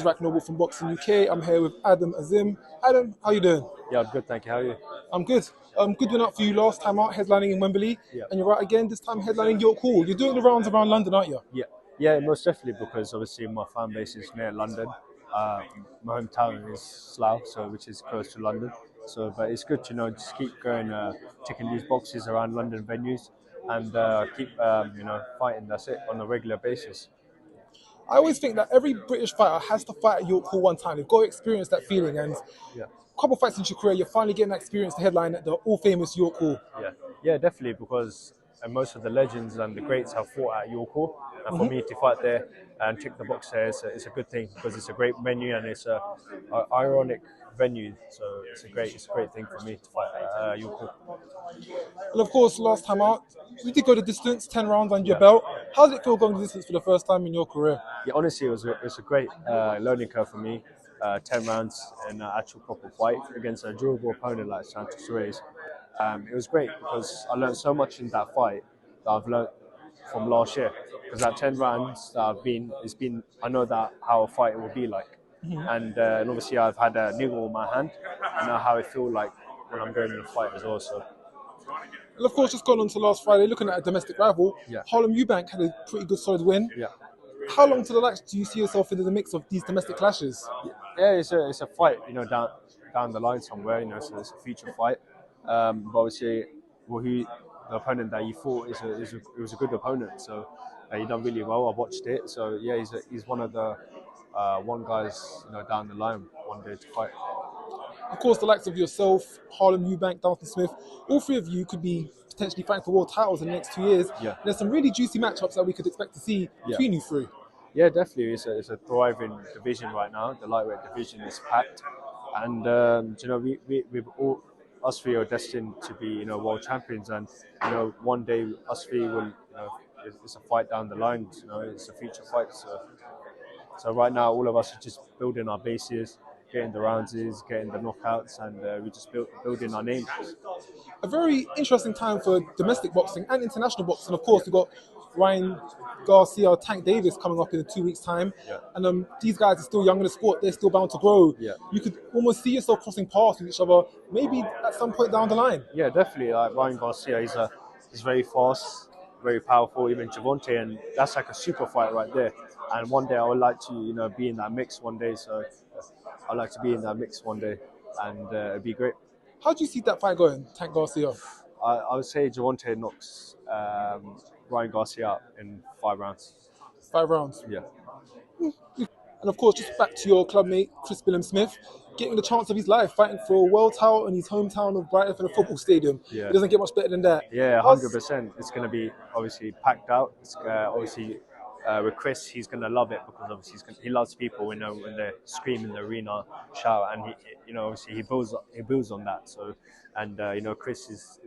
is Rack Noble from Boxing UK. I'm here with Azim. Adam, how you doing? Yeah, I'm good, thank you. How are you? I'm good. Good win out for you last time out, headlining in Wembley. Yeah. And you're right again, this time headlining York Hall. You're doing the rounds around London, aren't you? Yeah, most definitely, because obviously my fan base is near London. My hometown is SLUR, so which is close to London. So, but it's good to just keep going, ticking these boxes around London venues, and keep fighting. That's it, on a regular basis. I always think that every British fighter has to fight at York Hall one time. They've got to experience that feeling. And Yeah. a couple of fights in your career, you're finally getting that experience to headline at the all-famous York Hall. Yeah, definitely, because most of the legends and the greats have fought at York Hall, and for me to fight there and tick the box there, it's a good thing, because it's a great venue and it's a ironic venue. So it's a great thing for me to fight at York Hall. And of course, last time out, we did go the distance, 10 rounds under your belt. How did it feel going the distance for the first time in your career? Yeah, honestly, it was a great learning curve for me. 10 rounds in an actual proper fight against a durable opponent like Santos Reyes. It was great because I learned so much in that fight that I've learned from last year. Because that 10 rounds that I know that how a fight will be like. And obviously I've had a niggle in my hand. I know how it feels like when I'm going in a fight as well. So. And of course, just going on to last Friday, looking at a domestic rival, Yeah. Harlem EUBANK had a pretty good solid win. Yeah. How long to the latch do you see yourself in the mix of these domestic clashes? Yeah, it's a fight, down the line somewhere, so it's a future fight. But obviously, the opponent that he fought it was a good opponent, so he done really well. I watched it, so yeah, he's one of the one guys down the line one day to fight. Of course, the likes of yourself, Harlem EUBANK, Dalton Smith, all three of you could be potentially fighting for world titles in the next 2 years. Yeah. There's some really juicy matchups that we could expect to see between you three. Yeah, definitely. It's a thriving division right now. The lightweight division is packed, and we've all us three are destined to be world champions, and one day us three will it's a fight down the line. It's a future fight. So right now all of us are just building our bases, getting the roundses, getting the knockouts, and we're just building our names. A very interesting time for domestic boxing and international boxing. Of course, we've got Ryan Garcia, Tank Davis coming up in 2 weeks' time. Yeah. And these guys are still young in the sport. They're still bound to grow. Yeah. You could almost see yourself crossing paths with each other, maybe at some point down the line. Yeah, definitely. Like Ryan Garcia, he's very fast, very powerful, even Gervonta, and that's like a super fight right there. And one day I would like to, be in that mix one day. So I'd like to be in that mix one day, and it'd be great. How do you see that fight going, Tank Garcia? I would say Gervonta knocks Ryan Garcia out in 5 rounds. 5 rounds. Yeah. And of course, just back to your clubmate, Chris Smith, getting the chance of his life, fighting for a world title in his hometown of Brighton for the football stadium. Yeah. It doesn't get much better than that. Yeah, 100%. It's going to be obviously packed out. It's obviously with Chris, he's going to love it, because obviously he loves people, when they scream in the arena, shout, and he obviously he builds on that. So, and Chris is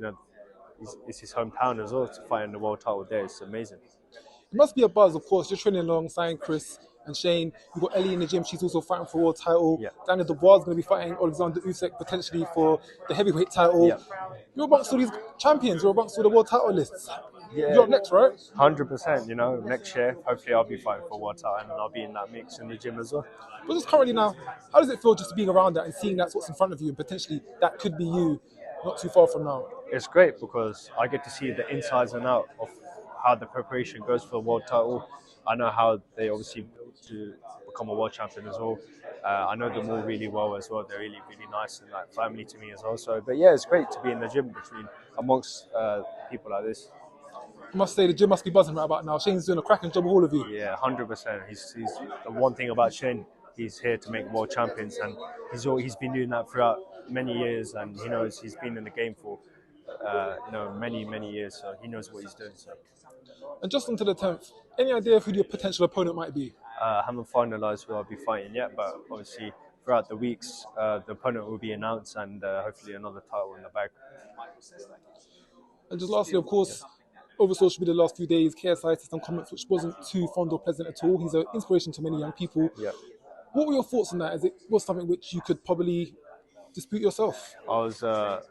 it's his hometown as well, to fight in the world title there. It's amazing. It must be a buzz, of course. You're training alongside Chris and Shane. You've got Ellie in the gym. She's also fighting for a world title. Yeah. Daniel Dubois is going to be fighting Alexander Usyk potentially for the heavyweight title. Yeah. You're amongst all these champions. You're amongst all the world title lists. Yeah. You're up next, right? 100%. Next year, hopefully, I'll be fighting for world title, and I'll be in that mix in the gym as well. But just currently now, how does it feel just being around that and seeing that's what's in front of you, and potentially that could be you not too far from now? It's great, because I get to see the insides and out of how the preparation goes for the world title. I know how they obviously build to become a world champion as well. I know them all really well as well. They're really, really nice and like family to me as well. So, but yeah, it's great to be in the gym amongst people like this. I must say the gym must be buzzing right about now. Shane's doing a cracking job with all of you. Yeah, 100%. He's the one thing about Shane. He's here to make world champions, and he's been doing that throughout many years, and he knows he's been in the game for many years, so he knows what he's doing. So. And just onto the 10th, any idea of who your potential opponent might be? I haven't finalised who I'll be fighting yet, but obviously throughout the weeks, the opponent will be announced, and hopefully another title in the bag. And just lastly, of course, over social media the last few days, KSI said some comments which wasn't too fond or pleasant at all. He's an inspiration to many young people. Yeah. What were your thoughts on that? As it was something which you could probably dispute yourself? I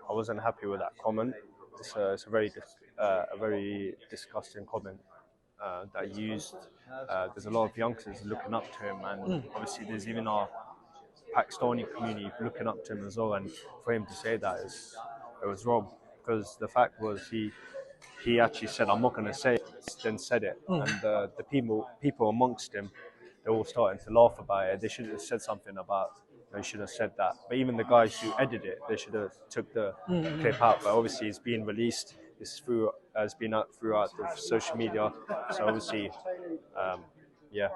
wasn't happy with that comment. It's a very disgusting comment. that used. There's a lot of youngsters looking up to him, and obviously there's even our Pakistani community looking up to him as well. And for him to say that it was wrong, because the fact was he actually said, "I'm not going to say it," then said it, and the people amongst him, they're all starting to laugh about it. They should have said something about. They should have said that. But even the guys who edited it, they should have took the clip out. But obviously, it's been released. It's been out throughout the social media. So obviously, yeah.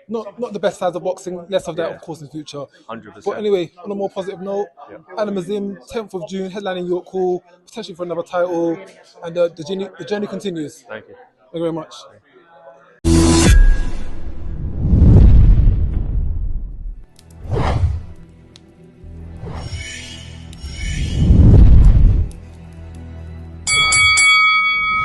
Not the best sides of boxing. Less of that, of course, in the future. 100%. But anyway, on a more positive note, Azim, 10th of June, headlining York Hall, potentially for another title, and the journey continues. Thank you. Thank you very much.